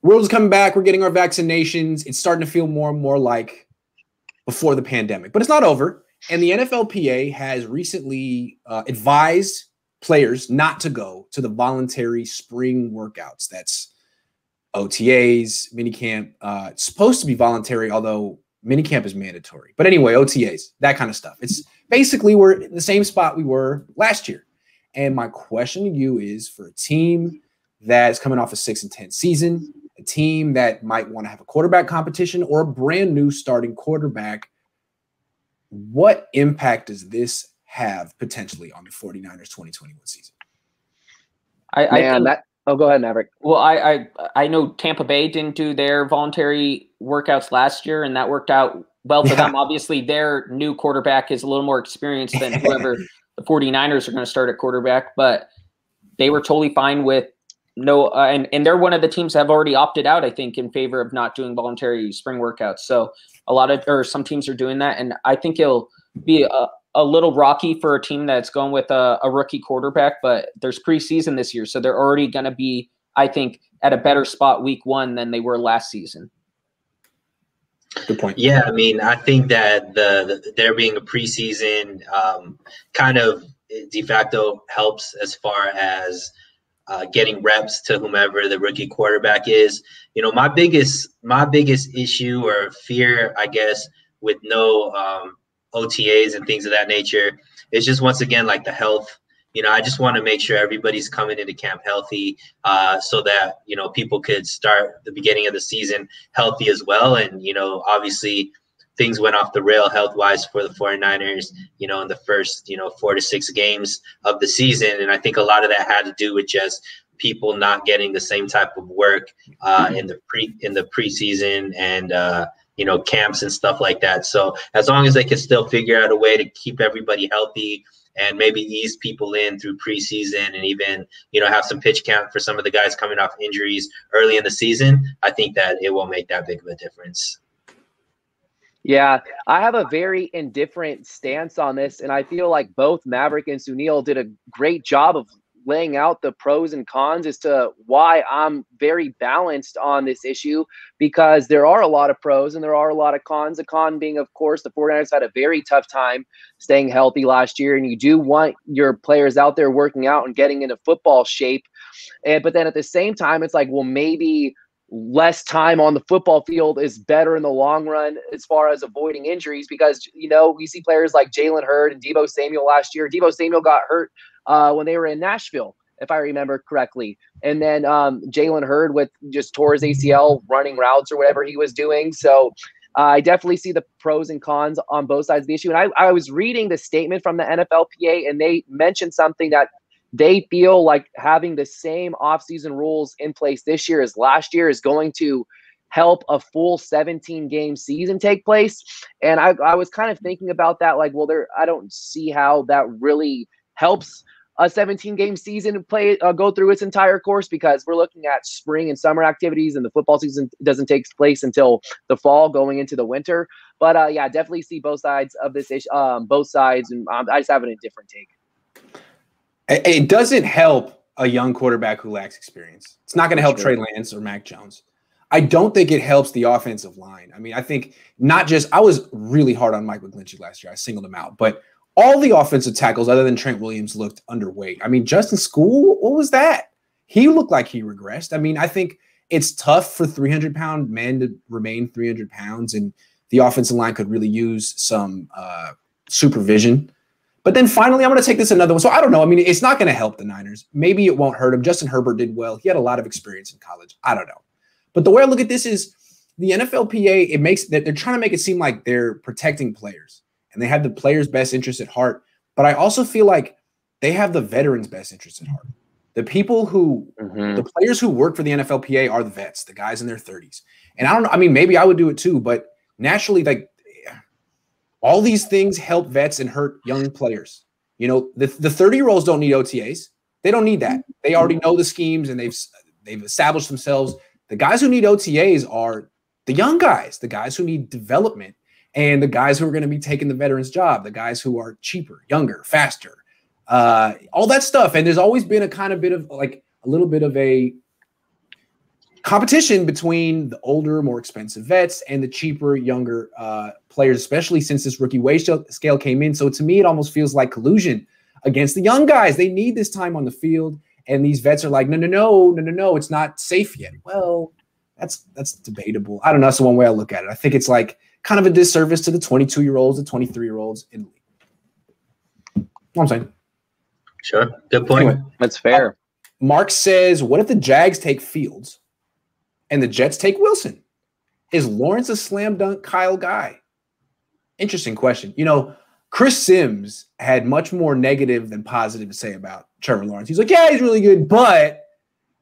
world is coming back. We're getting our vaccinations. It's starting to feel more and more like before the pandemic, but it's not over. And the NFLPA has recently advised players not to go to the voluntary spring workouts. That's OTAs, minicamp. It's supposed to be voluntary, although minicamp is mandatory. But anyway, OTAs, that kind of stuff. It's basically we're in the same spot we were last year. And my question to you is, for a team that's coming off a 6-10 season, a team that might want to have a quarterback competition or a brand new starting quarterback, what impact does this have potentially on the 49ers 2021 season? Go ahead, Maverick. Well, I know Tampa Bay didn't do their voluntary workouts last year, and that worked out well for them. Obviously, their new quarterback is a little more experienced than whoever the 49ers are going to start at quarterback, but they were totally fine with no and they're one of the teams that have already opted out, I think, in favor of not doing voluntary spring workouts. So some teams are doing that, and I think it'll be a little rocky for a team that's going with a rookie quarterback, but there's preseason this year, so they're already going to be, I think, at a better spot week 1 than they were last season. Good point. Yeah, I mean, I think that there being a preseason kind of de facto helps as far as getting reps to whomever the rookie quarterback is. You know, my biggest issue or fear, I guess, with no OTAs and things of that nature is just, once again, like the health. You know, I just want to make sure everybody's coming into camp healthy so that, you know, people could start the beginning of the season healthy as well. And, you know, obviously things went off the rail health-wise for the 49ers, you know, in the first, 4 to 6 games of the season. And I think a lot of that had to do with just people not getting the same type of work in the preseason and camps and stuff like that. So as long as they can still figure out a way to keep everybody healthy and maybe ease people in through preseason and even, have some pitch count for some of the guys coming off injuries early in the season, I think that it won't make that big of a difference. Yeah, I have a very indifferent stance on this, and I feel like both Maverick and Suneil did a great job of laying out the pros and cons as to why I'm very balanced on this issue, because there are a lot of pros and there are a lot of cons. The con being, of course, the 49ers had a very tough time staying healthy last year, and you do want your players out there working out and getting into football shape. But then at the same time, it's like, well, maybe less time on the football field is better in the long run as far as avoiding injuries, because, we see players like Jalen Hurd and Deebo Samuel last year. Deebo Samuel got hurt when they were in Nashville, if I remember correctly. And then Jalen Hurd just tore his ACL running routes or whatever he was doing. So I definitely see the pros and cons on both sides of the issue. And I was reading the statement from the NFLPA, and they mentioned something that they feel like having the same offseason rules in place this year as last year is going to help a full 17-game season take place. And I was kind of thinking about that, like, well, I don't see how that really helps a 17-game season go through its entire course, because we're looking at spring and summer activities, and the football season doesn't take place until the fall going into the winter. But yeah, definitely see both sides of this issue, both sides, and I just have an indifferent take. It doesn't help a young quarterback who lacks experience. It's not going to help Trey Lance or Mac Jones. I don't think it helps the offensive line. I mean, I think I was really hard on Mike McGlinchey last year. I singled him out, but all the offensive tackles other than Trent Williams looked underweight. I mean, Justin School, what was that? He looked like he regressed. I mean, I think it's tough for 300-pound men to remain 300 pounds, and the offensive line could really use some supervision. But then finally, I'm going to take this another one. So I don't know. I mean, it's not going to help the Niners. Maybe it won't hurt him. Justin Herbert did well. He had a lot of experience in college. I don't know. But the way I look at this is the NFLPA, it makes that they're trying to make it seem like they're protecting players and they have the players' best interests at heart. But I also feel like they have the veterans' best interests at heart. The people the players who work for the NFLPA are the vets, the guys in their 30s. And I don't know. I mean, maybe I would do it too, but naturally, like, all these things help vets and hurt young players. The 30-year-olds don't need OTAs. They don't need that. They already know the schemes and they've established themselves. The guys who need OTAs are the young guys, the guys who need development, and the guys who are going to be taking the veterans' job, the guys who are cheaper, younger, faster, all that stuff. And there's always been a little bit of a competition between the older, more expensive vets and the cheaper, younger players, especially since this rookie wage scale came in. So to me, it almost feels like collusion against the young guys. They need this time on the field, and these vets are like, no, it's not safe yet. Well, that's debatable. I don't know. That's the one way I look at it. I think it's like kind of a disservice to the 22-year-olds, the 23-year-olds in the league. What I'm saying. Sure. Good point. Anyway, that's fair. Mark says, what if the Jags take Fields and the Jets take Wilson? Is Lawrence a slam dunk Kyle guy? Interesting question. You know, Chris Sims had much more negative than positive to say about Trevor Lawrence. He's like, yeah, he's really good, but,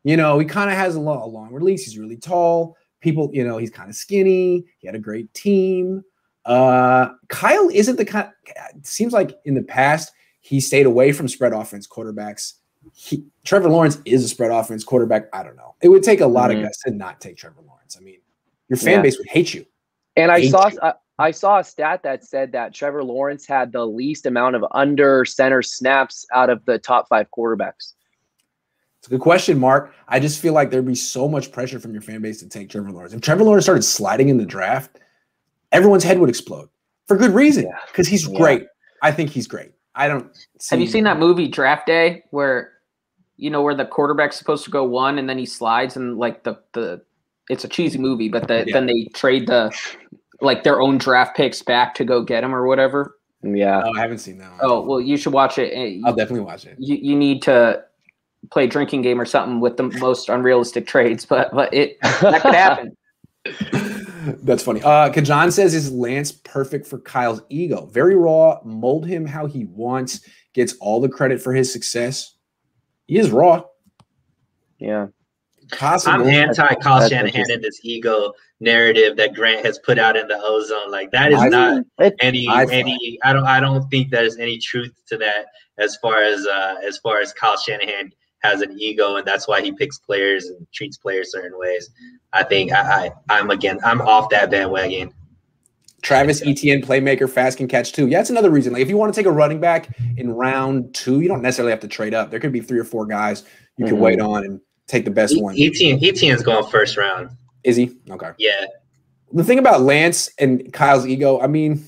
you know, he kind of has a long release. He's really tall. People, you know, he's kind of skinny. He had a great team. Kyle isn't the kind – it seems like in the past he stayed away from spread offense quarterbacks. Trevor Lawrence is a spread offense quarterback. I don't know. It would take a lot of guys to not take Trevor Lawrence. I mean, your fan base would hate you. And I saw a stat that said that Trevor Lawrence had the least amount of under center snaps out of the top 5 quarterbacks. It's a good question, Mark. I just feel like there'd be so much pressure from your fan base to take Trevor Lawrence. If Trevor Lawrence started sliding in the draft, everyone's head would explode for good reason because he's great. I think he's great. I don't see. Have you seen that movie Draft Day where, you know, where the quarterback's supposed to go 1 and then he slides and like the it's a cheesy movie, but then they trade their own draft picks back to go get him or whatever. Yeah. No, I haven't seen that one. Oh, well, you should watch it. I'll definitely watch it. You need to play a drinking game or something with the most unrealistic trades, but that could happen. That's funny. Kajan says, is Lance perfect for Kyle's ego? Very raw, mold him how he wants, gets all the credit for his success. He is raw. Yeah. Possible. I'm anti-Kyle Shanahan in this ego narrative that Grant has put out in the ozone. Like that is not any. I don't think there's any truth to that as far as Kyle Shanahan has an ego and that's why he picks players and treats players certain ways. I think I'm off that bandwagon. Travis Etienne, playmaker, fast can catch too. Yeah, that's another reason. Like if you want to take a running back in round 2, you don't necessarily have to trade up. There could be 3 or 4 guys you can wait on and take the best one. Etienne's going first round. Is he? Okay. Yeah. The thing about Lance and Kyle's ego, I mean,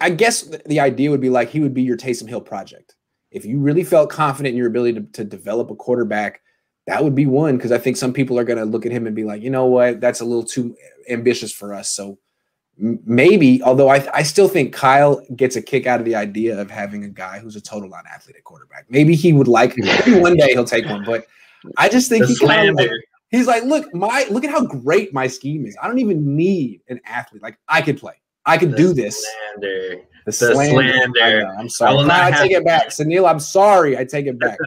I guess the idea would be like he would be your Taysom Hill project. If you really felt confident in your ability to develop a quarterback, that would be one, because I think some people are going to look at him and be like, you know what, that's a little too ambitious for us. So maybe, although I still think Kyle gets a kick out of the idea of having a guy who's a total non-athlete at quarterback. Maybe he would like maybe one day he'll take one, but I just think he's like, look at how great my scheme is. I don't even need an athlete. Like I could play. I could do this. The slander. I'm sorry. I take it back. Suneil, I'm sorry. I take it back.